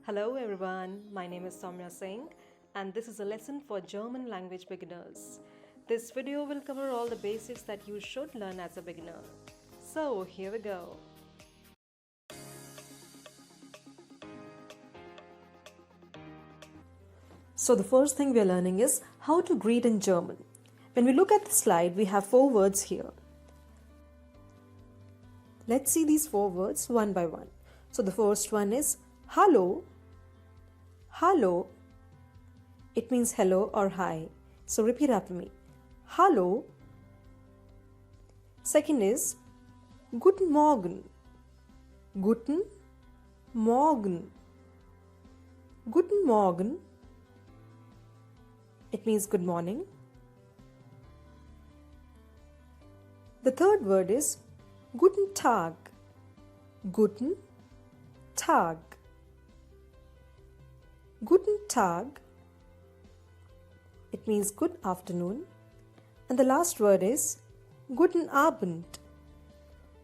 Hello everyone, my name is Saumya Singh and this is a lesson for German language beginners. This video will cover all the basics that you should learn as a beginner. So here we go. So the first thing we are learning is how to greet in German. When we look at the slide, we have 4 words here. Let's see these 4 words one by one. So the first one is Hallo. Hallo. It means hello or hi. So repeat after me. Hallo. Second is Guten Morgen. Guten Morgen. Guten Morgen. It means good morning. The third word is Guten Tag. Guten Tag. Guten Tag. It means good afternoon. And the last word is Guten Abend.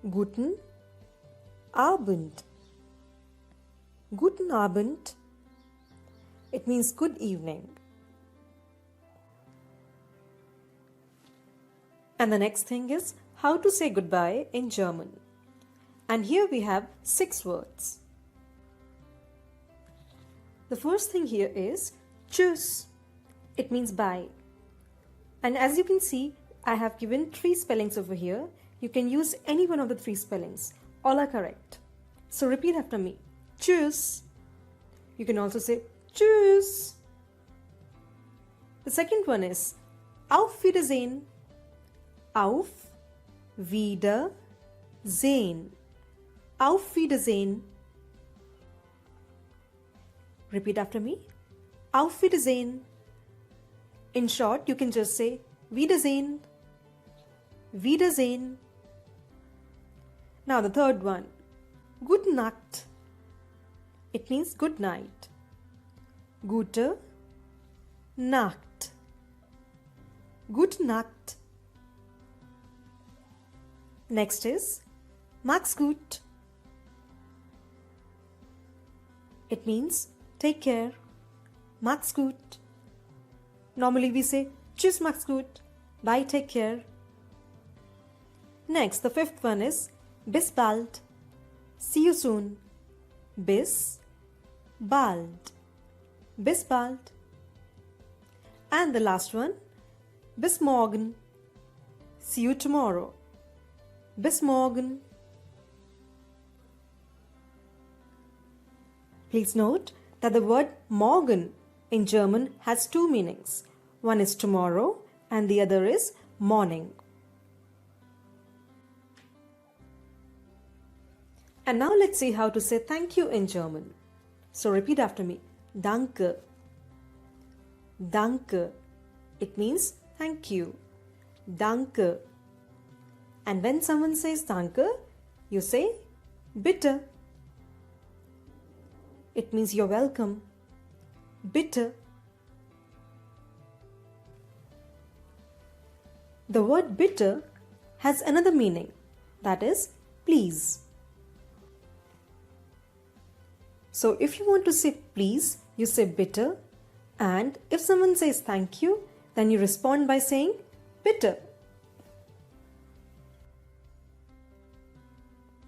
Guten Abend. Guten Abend. It means good evening. And the next thing is how to say goodbye in German. And here we have 6 words. The first thing here is Tschüss. It means bye. And as you can see, I have given 3 spellings over here. You can use any one of the 3 spellings. All are correct. So repeat after me. Tschüss. You can also say Tschüss. The second one is Auf Wiedersehen. Auf Wiedersehen. Auf Wiedersehen. Repeat after me. Auf Wiedersehen. In short, you can just say Wiedersehen. Wiedersehen. Now the third one. Gute Nacht. It means good night. Gute Nacht. Gute Nacht. Next is Mach's gut. It means take care. Mach's gut. Normally we say Tschüss, mach's gut. Bye, take care. Next, the fifth one is Bis bald. See you soon. Bis bald. Bis bald. And the last one, Bis morgen. See you tomorrow. Bis morgen. Please note that the word morgen in German has 2 meanings. One is tomorrow and the other is morning. And now let's see how to say thank you in German. So repeat after me. Danke. Danke. It means thank you. Danke. And when someone says danke, you say bitte. It means you're welcome. Bitte. The word bitte has another meaning, that is please. So if you want to say please, you say bitte, and if someone says thank you, then you respond by saying bitte.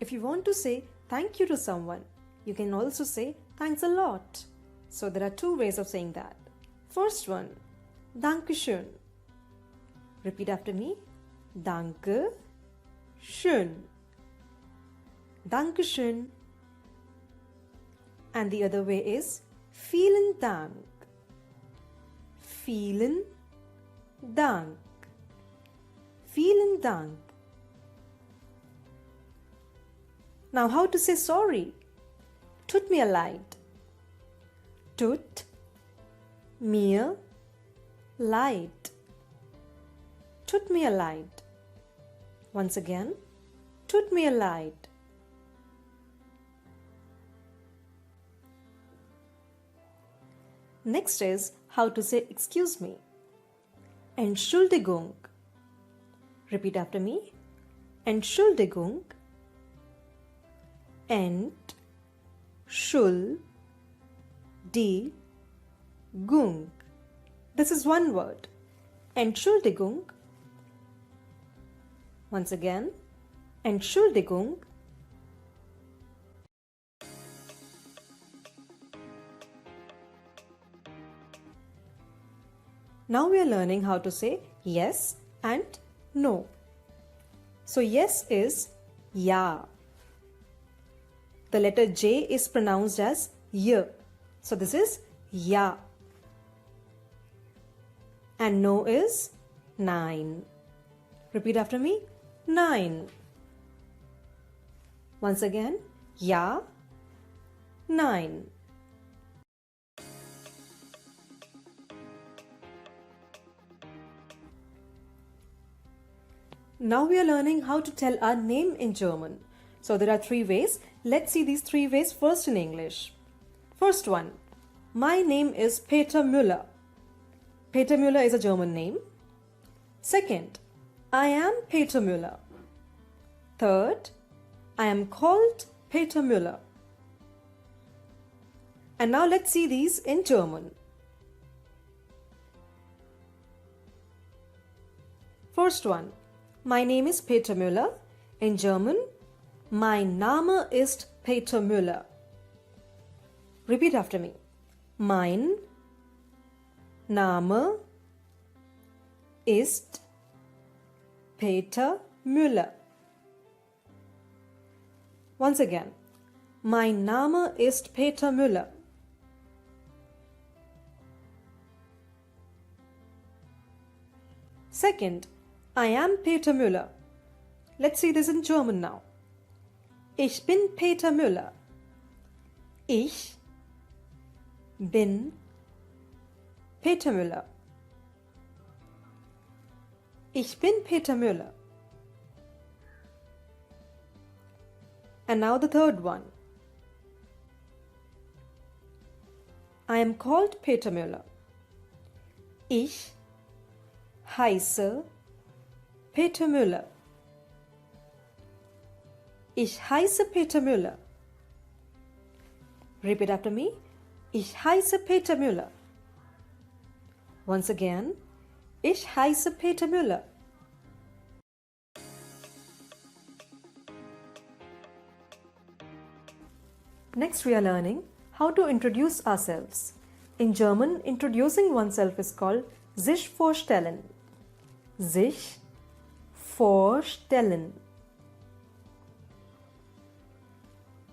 If you want to say thank you to someone, you can also say thanks a lot. So there are 2 ways of saying that. First one, Dankeschön. Repeat after me. Danke schön. Dankeschön. And the other way is Vielen Dank. Vielen Dank. Vielen Dank. Now how to say sorry? Tut mir leid. Tut mir leid. Tut mir leid. Once again. Tut mir leid. Next is how to say excuse me. Entschuldigung. Repeat after me. Entschuldigung. Entschuldigung. This is one word. Entschuldigung. Once again, Entschuldigung. Now we are learning how to say yes and no. So yes is ja. The letter J is pronounced as y. So this is ja. And no is nein. Repeat after me. Nein. Once again. Ja. Nein. Now we are learning how to tell our name in German. So there are 3 ways. Let's see these 3 ways first in English. First one. My name is Peter Müller. Peter Müller is a German name. Second. I am Peter Müller. Third. I am called Peter Müller. And now let's see these in German. First one. My name is Peter Müller. In German, mein Name ist Peter Müller. Repeat after me. Mein Name ist Peter Müller. Once again. Mein Name ist Peter Müller. Second. I am Peter Müller. Let's see this in German now. Ich bin Peter Müller. Ich bin Peter Müller. Ich bin Peter Müller. And now the third one. I am called Peter Müller. Ich heiße Peter Müller. Ich heiße Peter Müller. Repeat after me. Ich heiße Peter Müller. Once again. Ich heiße Peter Müller. Next we are learning how to introduce ourselves. In German, introducing oneself is called sich vorstellen. Sich vorstellen.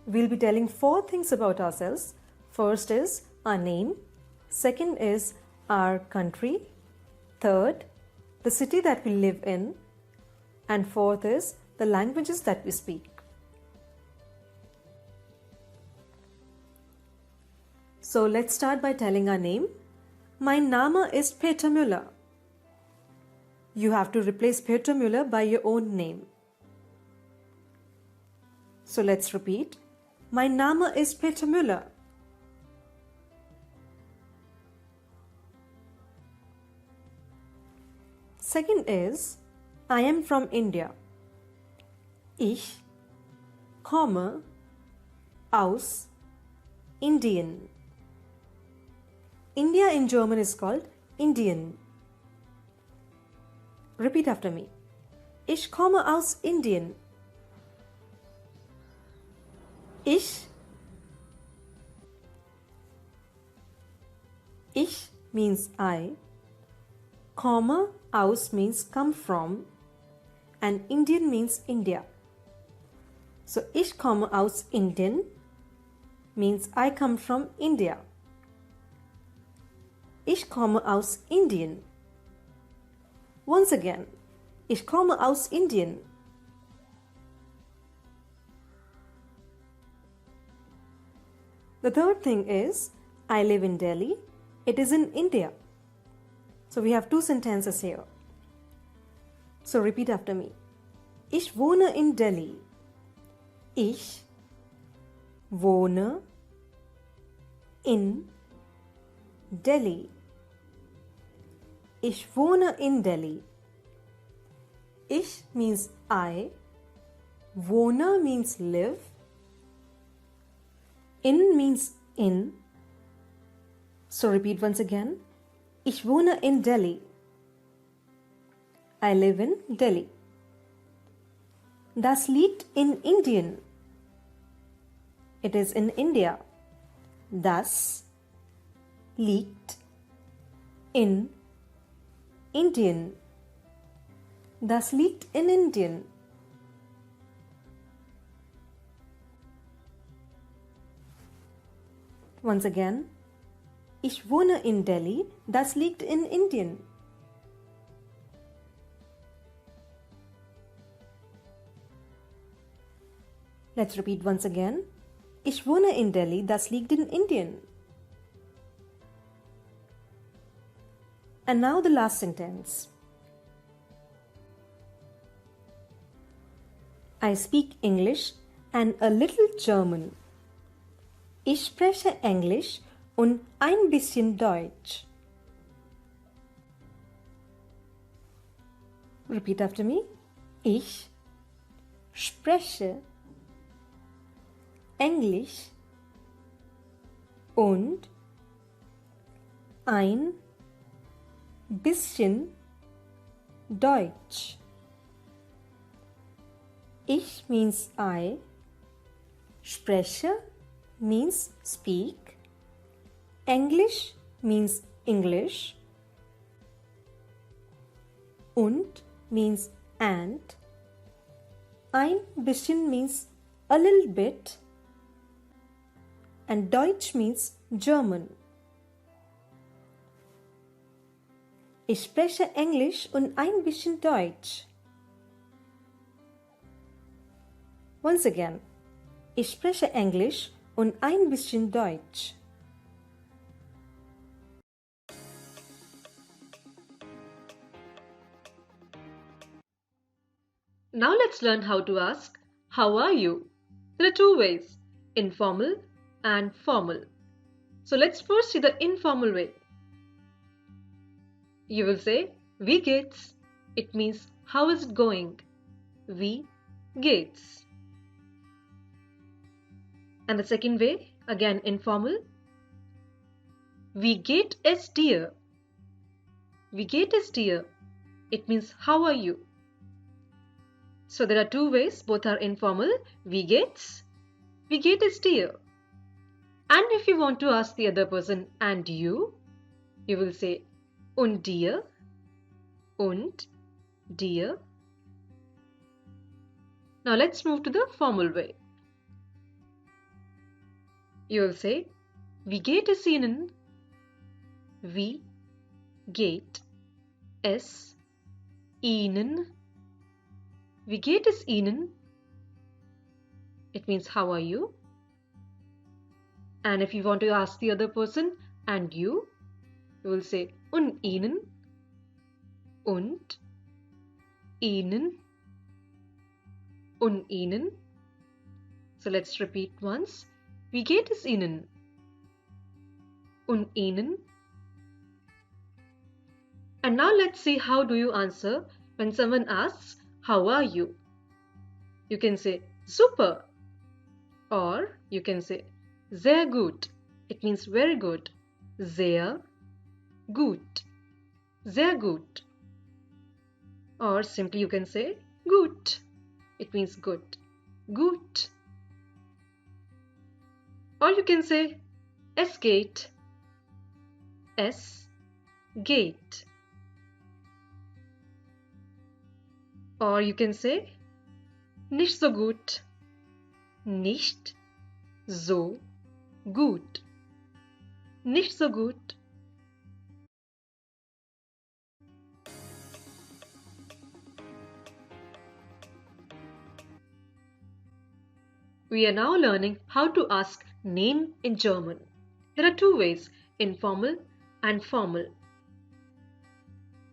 We'll be telling 4 things about ourselves. First is our name. Second is our country. Third, the city that we live in. And fourth is the languages that we speak. So let's start by telling our name. Mein Name ist Peter Müller. You have to replace Peter Müller by your own name. So let's repeat. Mein Name ist Peter Müller. Second is, I am from India. Ich komme aus Indien. India in German is called Indien. Repeat after me. Ich komme aus Indien. Ich means I. Komme aus means come from. And Indian means India. So ich komme aus Indien means I come from India. Ich komme aus Indien. Once again, ich komme aus Indien. The third thing is, I live in Delhi. It is in India. So we have 2 sentences here. So repeat after me. Ich wohne in Delhi. Ich wohne in Delhi. Ich wohne in Delhi. Ich means I. Wohne means live. In means in. So repeat once again. Ich wohne in Delhi. I live in Delhi. Das liegt in Indien. It is in India. Das liegt in Indien. Das liegt in Indien. Once again. Ich wohne in Delhi. Das liegt in Indien. Let's repeat once again. Ich wohne in Delhi. Das liegt in Indien. And now the last sentence. I speak English and a little German. Ich spreche Englisch und ein bisschen Deutsch. Repeat after me. Ich spreche Englisch und ein bisschen Deutsch. Ich means I, spreche means speak, English means English, und means and, ein bisschen means a little bit, and Deutsch means German. Ich spreche Englisch und ein bisschen Deutsch. Once again. Ich spreche Englisch und ein bisschen Deutsch. Now let's learn how to ask, how are you? There are two ways, informal and formal. So let's first see the informal way. You will say, wie geht's? It means, how is it going? Wie geht's? And the second way, again informal. Wie geht es dir? Wie geht es dir? It means, how are you? So there are two ways, both are informal. Wie geht's? Wie geht es dir? And if you want to ask the other person, and you will say, und dir? Und dir? Now let's move to the formal way. You will say, wie geht es Ihnen? Wie geht es Ihnen? Wie geht es Ihnen? It means, how are you? And if you want to ask the other person, and you will say, und Ihnen? Und Ihnen? Und Ihnen? So let's repeat once. Wie geht es Ihnen? Und Ihnen? And now let's see how do you answer when someone asks, how are you? You can say, super. Or you can say, sehr gut. It means very good. Sehr gut. Sehr gut. Or simply you can say, gut. It means good. Gut. Or you can say, es geht. Es geht. Or you can say, nicht so gut. Nicht so gut. Nicht so gut. We are now learning how to ask name in German. There are two ways, informal and formal.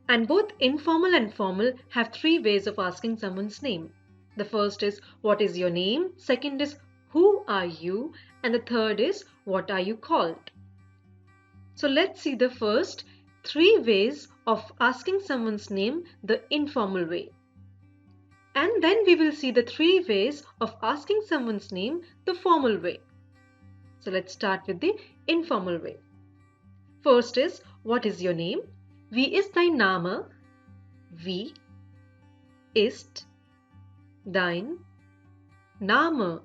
And both informal and formal have three ways of asking someone's name. The first is, what is your name? Second is, who are you? And the third is, what are you called? So let's see the first three ways of asking someone's name the informal way. And then we will see the three ways of asking someone's name the formal way. So let's start with the informal way. First is, what is your name? Wie ist dein Name? Wie ist dein Name?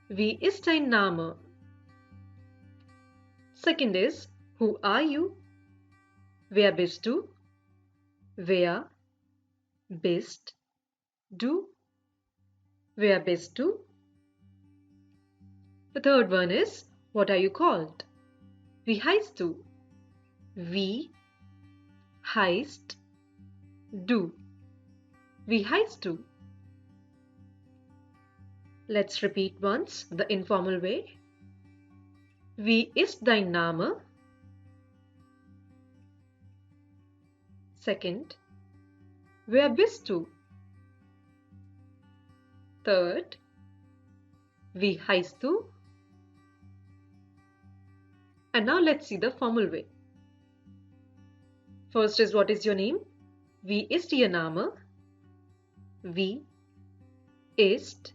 Wie ist dein Name? Second is, who are you? Wer bist du? Wer bist du? Wer bist du? The third one is, what are you called? Wie heißt du? Wie heißt du? Wie heißt du? Let's repeat once the informal way. Wie ist dein Name? Second, wer bist du? Third, wie heißt du? And now let's see the formal way. First is, what is your name? Wie ist Ihr Name? Wie ist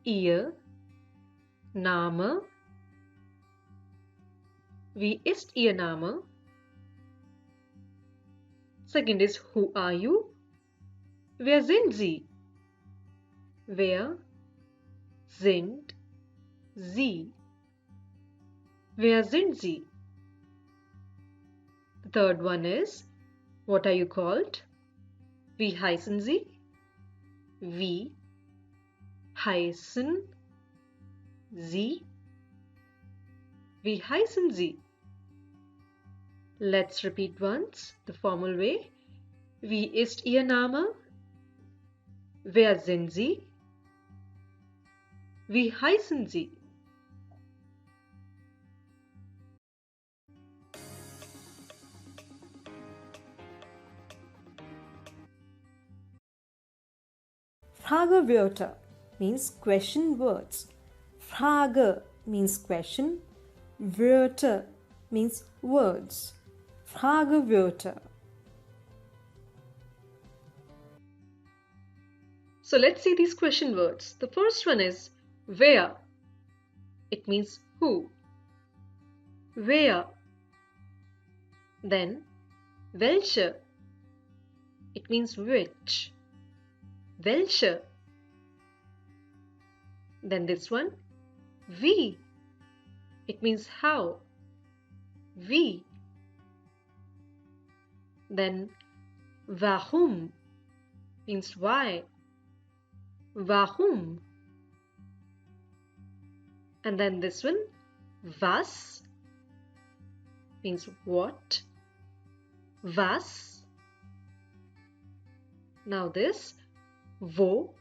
Ihr Name? Wie ist Ihr Name? Second is, who are you? Wer sind Sie? Wer sind Sie? Wer sind Sie? The third one is, what are you called? Wie heißen Sie? Wie heißen Sie? Wie heißen Sie? Let's repeat once the formal way. Wie ist Ihr Name? Wer sind Sie? Wie heißen Sie? Fragewörter means question words. Frage means question. Wörter means words. Fragewörter. So let's see these question words. The first one is wer. It means who. Wer. Then welche. It means which. Welche. Then this one, wie. It means how. Wie. Then warum means why. Warum. And then this one, was means what. Was. Now this, wo.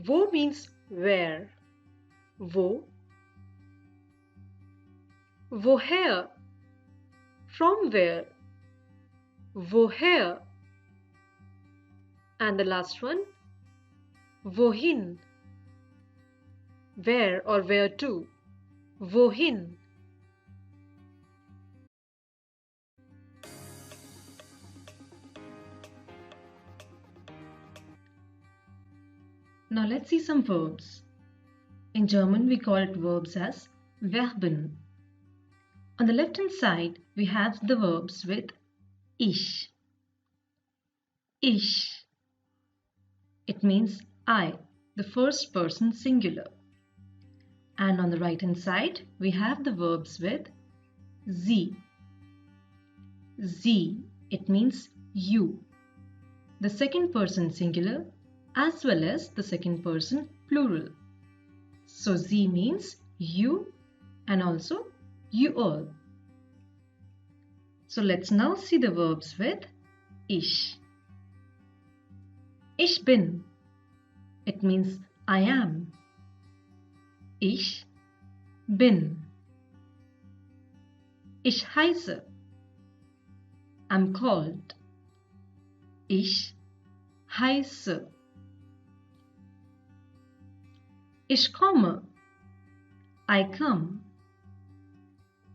Wo means where. Wo. Woher. From where. Woher. And the last one, wohin. Where or where to. Wohin. Now let's see some verbs. In German we call it verbs as Verben. On the left hand side we have the verbs with ich. Ich. It means I, the first person singular. And on the right hand side we have the verbs with sie. Sie. It means you, the second person singular as well as the second person plural. So sie means you and also you all. So let's now see the verbs with ich. Ich bin. It means I am. Ich bin. Ich heiße. I'm called. Ich heiße. Ich komme. I come.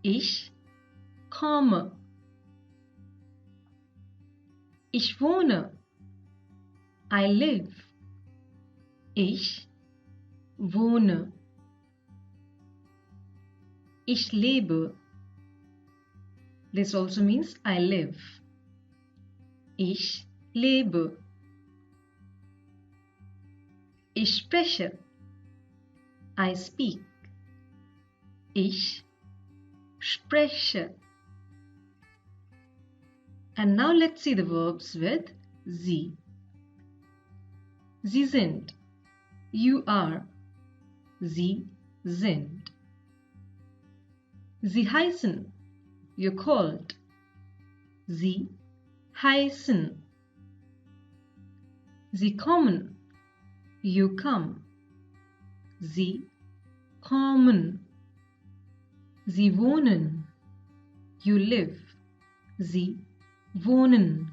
Ich komme. Ich wohne. I live. Ich wohne. Ich lebe. This also means I live. Ich lebe. Ich spreche. I speak. Ich spreche. And now let's see the verbs with Sie. Sie sind. You are. Sie sind. Sie heißen. You're called. Sie heißen. Sie kommen. You come. Sie kommen. Sie wohnen. You live. Sie wohnen.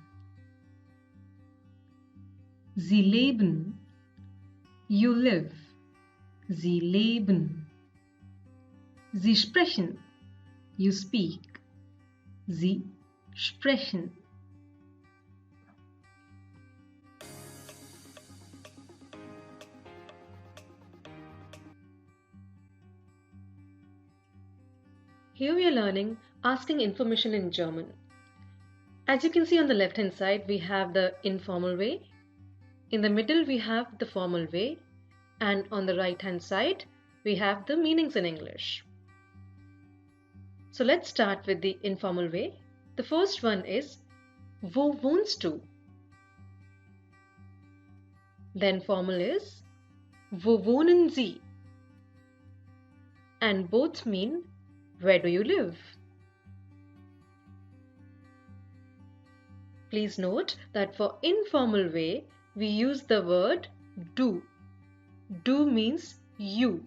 Sie leben. You live. Sie leben. Sie sprechen. You speak. Sie sprechen. Here we are learning asking information in German. As you can see on the left hand side, we have the informal way. In the middle, we have the formal way. And on the right hand side, we have the meanings in English. So let's start with the informal way. The first one is, wo wohnst du? Then formal is, wo wohnen Sie? And both mean, where do you live? Please note that for informal way, we use the word du. Du means you.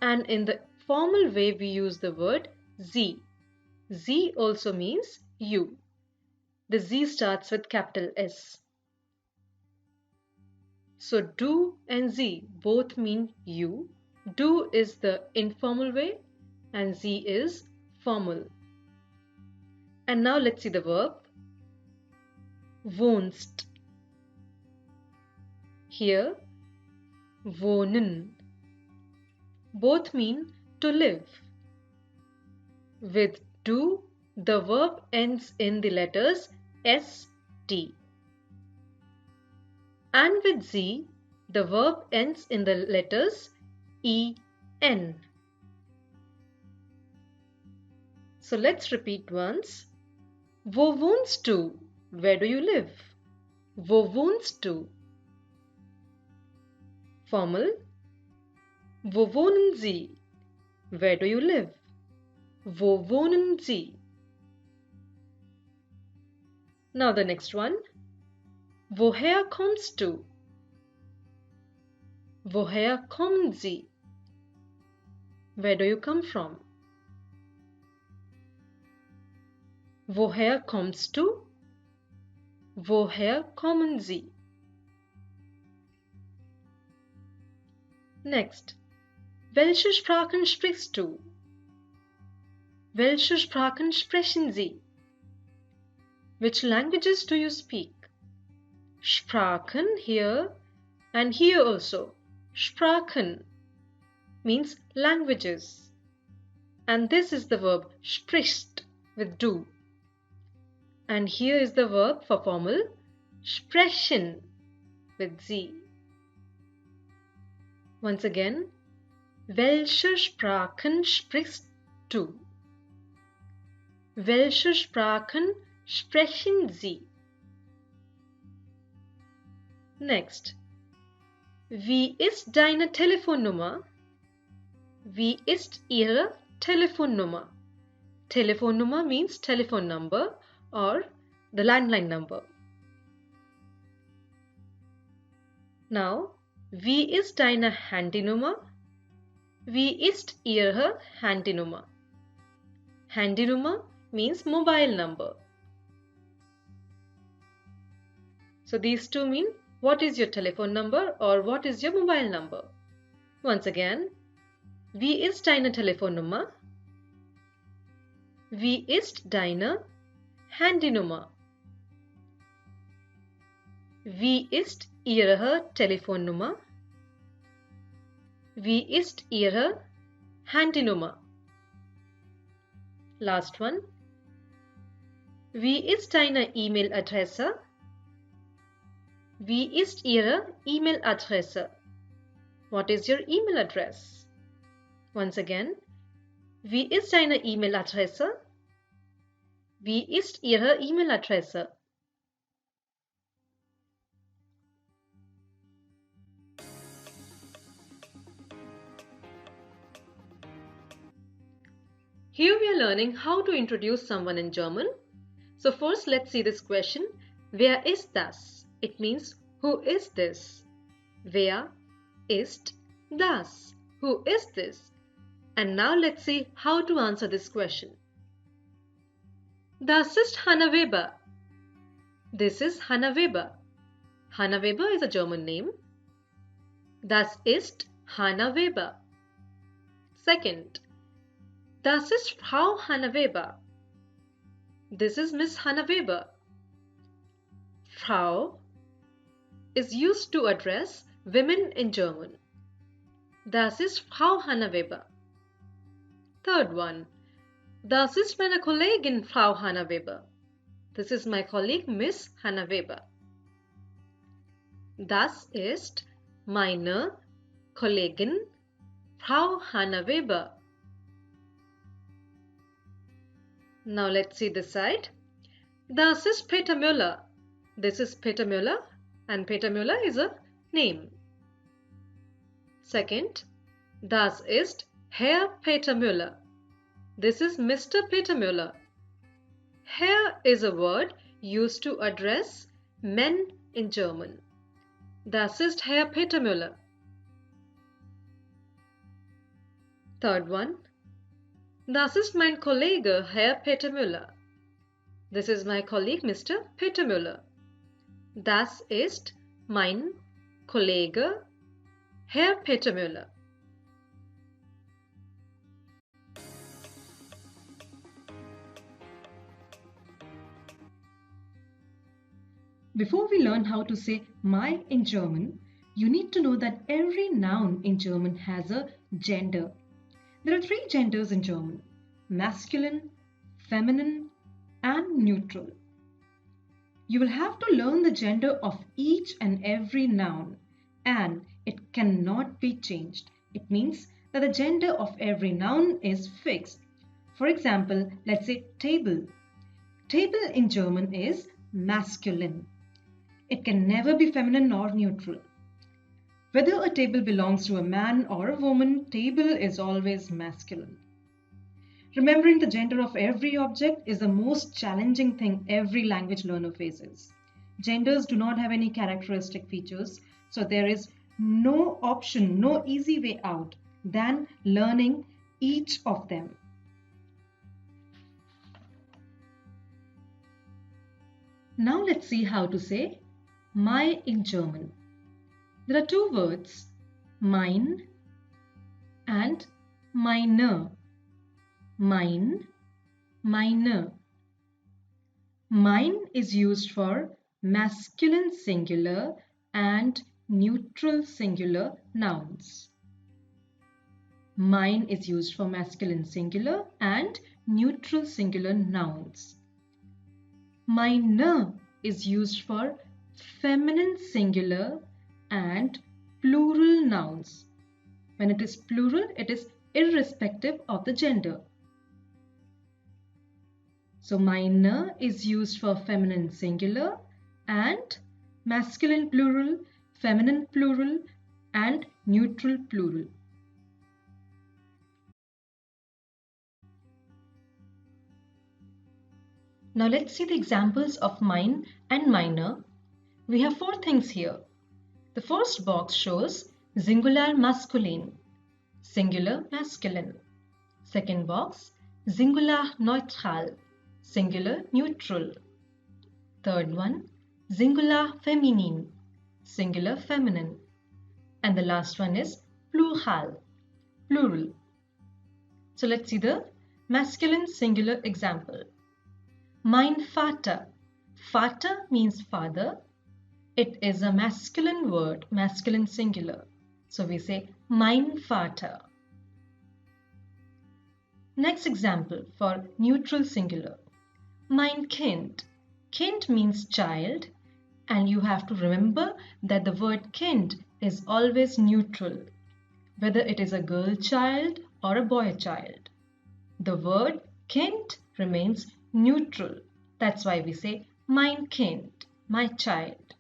And in the formal way, we use the word Sie. Sie also means you. The Sie starts with capital S. So du and Sie both mean you. Du is the informal way and Sie is formal. And now let's see the verb. Wohnst. Here, wohnen. Both mean to live. With du, the verb ends in the letters st. And with Sie, the verb ends in the letters en. So let's repeat once. Wo wohnst du? Where do you live? Wo wohnst du? Formal. Wo wohnen Sie? Where do you live? Wo wohnen Sie? Now the next one. Woher kommst du? Woher kommen Sie? Where do you come from? Woher kommst du? Woher kommen Sie? Next. Welche Sprachen sprichst du? Welche Sprachen sprechen Sie? Which languages do you speak? Sprachen here and here also. Sprachen means languages. And this is the verb sprichst with du. And here is the verb for formal sprechen with Sie. Once again, welche Sprachen sprichst du? Welche Sprachen sprechen Sie? Next. Wie ist deine Telefonnummer? Wie ist Ihre Telefonnummer? Telefonnummer means telephone number or the landline number. Now, wie ist deine Handynummer? Wie ist Ihre Handynummer? Handynummer means mobile number. So these two mean what is your telephone number or what is your mobile number. Once again, wie ist deine Telefonnummer? Wie ist deine Handynummer? Wie ist Ihre Telefonnummer? Wie ist Ihre Handynummer? Last one. Wie ist deine E-Mail-Adresse? Wie ist Ihre E-Mail-Adresse? What is your email address? Once again. Wie ist deine E-Mail-Adresse? Wie ist Ihre E-Mail-Adresse? Here we are learning how to introduce someone in German. So first let's see this question. Wer ist das? It means who is this? Wer ist das? Who is this? And now let's see how to answer this question. Das ist Hanna Weber. This is Hanna Weber. Hanna Weber is a German name. Das ist Hanna Weber. Second, das ist Frau Hanna Weber. This is Miss Hanna Weber. Frau is used to address women in German. Das ist Frau Hanna Weber. Third one, das ist meine Kollegin Frau Hanna Weber. This is my colleague Miss Hanna Weber. Das ist meine Kollegin Frau Hanna Weber. Now let's see this side. Das ist Peter Müller. This is Peter Müller, and Peter Müller is a name. Second, das ist Herr Peter Müller. This is Mr. Peter Müller. Herr is a word used to address men in German. Das ist Herr Peter Müller. Third one, das ist mein Kollege Herr Peter Müller. This is my colleague Mr. Peter Müller. Das ist mein Kollege Herr Peter Müller. Before we learn how to say my in German, you need to know that every noun in German has a gender. There are 3 genders in German: masculine, feminine, and neutral. You will have to learn the gender of each and every noun, and it cannot be changed. It means that the gender of every noun is fixed. For example, let's say table. Table in German is masculine. It can never be feminine or neutral. Whether a table belongs to a man or a woman, table is always masculine. Remembering the gender of every object is the most challenging thing every language learner faces. Genders do not have any characteristic features, so there is no option, no easy way out than learning each of them. Now let's see how to say my in German. There are 2 words, mein and meine. Mein, meine. Mine is used for masculine singular and neutral singular nouns. Mine is used for masculine singular and neutral singular nouns. Meine is used for feminine singular and plural nouns. When it is plural, it is irrespective of the gender. So meine is used for feminine singular and masculine plural, feminine plural, and neutral plural. Now let's see the examples of mine and meine. We have 4 things here. The first box shows singular masculine, singular masculine. Second box, singular neutral, singular neutral. Third one, singular feminine, singular feminine. And the last one is plural, plural. So let's see the masculine singular example. Mein Vater. Vater means father. It is a masculine word, masculine singular. So we say mein Vater. Next example for neutral singular. Mein Kind. Kind means child, and you have to remember that the word kind is always neutral, whether it is a girl child or a boy child. The word kind remains neutral. That's why we say mein Kind, my child.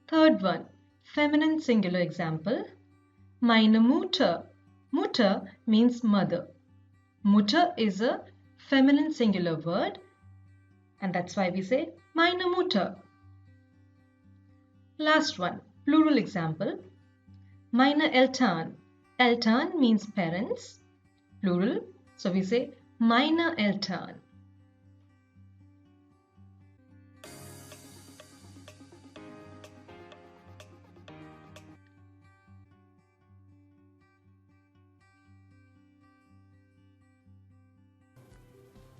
Third one, feminine singular example. Meine Mutter. Mutter means mother. Mutter is a feminine singular word, and that's why we say meine Mutter. Last one, plural example. Meine Eltern. Eltern means parents, plural, so we say meine Eltern.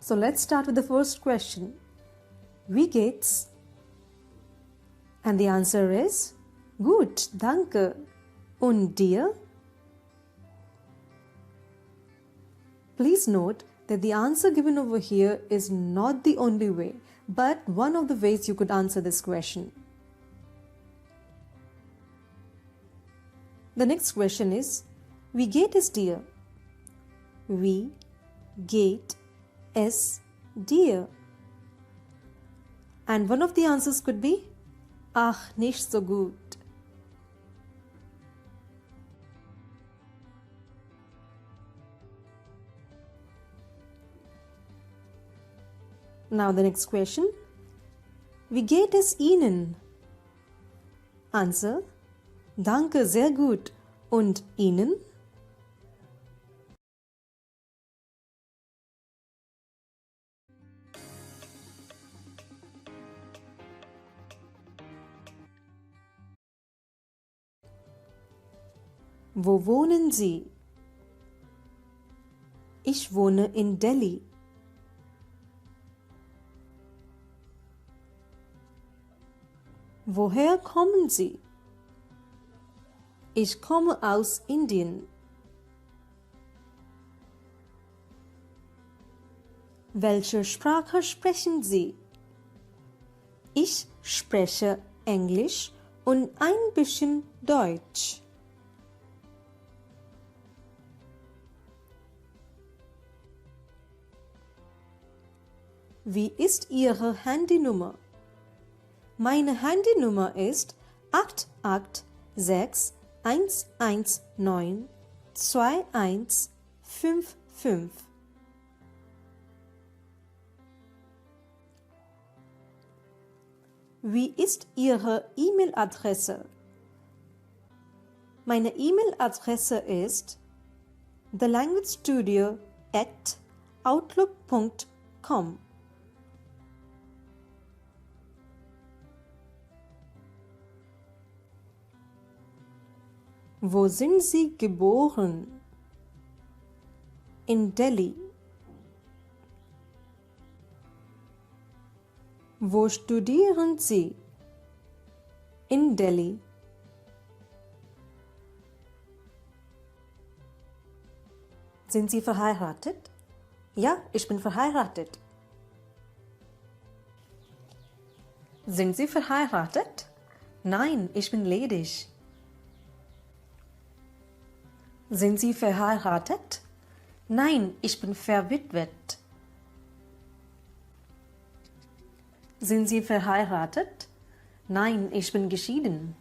So let's start with the first question. Wie geht's? And the answer is gut, danke. Und dir? Please note that the answer given over here is not the only way, but one of the ways you could answer this question. The next question is, wie geht es dir? Wie geht es dir? And one of the answers could be, ach, nicht so gut. Now the next question, wie geht es Ihnen? Answer, danke, sehr gut. Und Ihnen? Wo wohnen Sie? Ich wohne in Delhi. Woher kommen Sie? Ich komme aus Indien. Welche Sprache sprechen Sie? Ich spreche Englisch und ein bisschen Deutsch. Wie ist Ihre Handynummer? Meine Handynummer ist 88611922155. Wie ist Ihre E-Mail-Adresse? Meine E-Mail-Adresse ist thelanguagestudio@outlook.com. Wo sind Sie geboren? In Delhi. Wo studieren Sie? In Delhi. Sind Sie verheiratet? Ja, ich bin verheiratet. Sind Sie verheiratet? Nein, ich bin ledig. Sind Sie verheiratet? Nein, ich bin verwitwet. Sind Sie verheiratet? Nein, ich bin geschieden.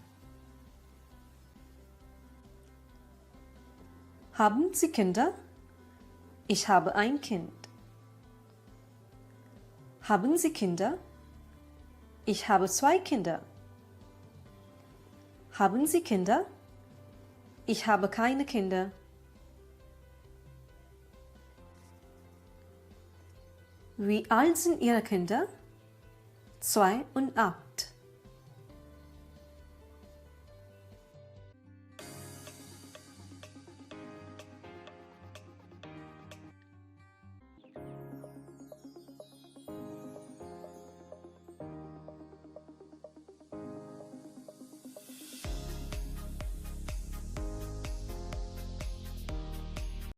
Haben Sie Kinder? Ich habe ein Kind. Haben Sie Kinder? Ich habe 2 Kinder. Haben Sie Kinder? Ich habe keine Kinder. Wie alt sind Ihre Kinder? 2 und ab.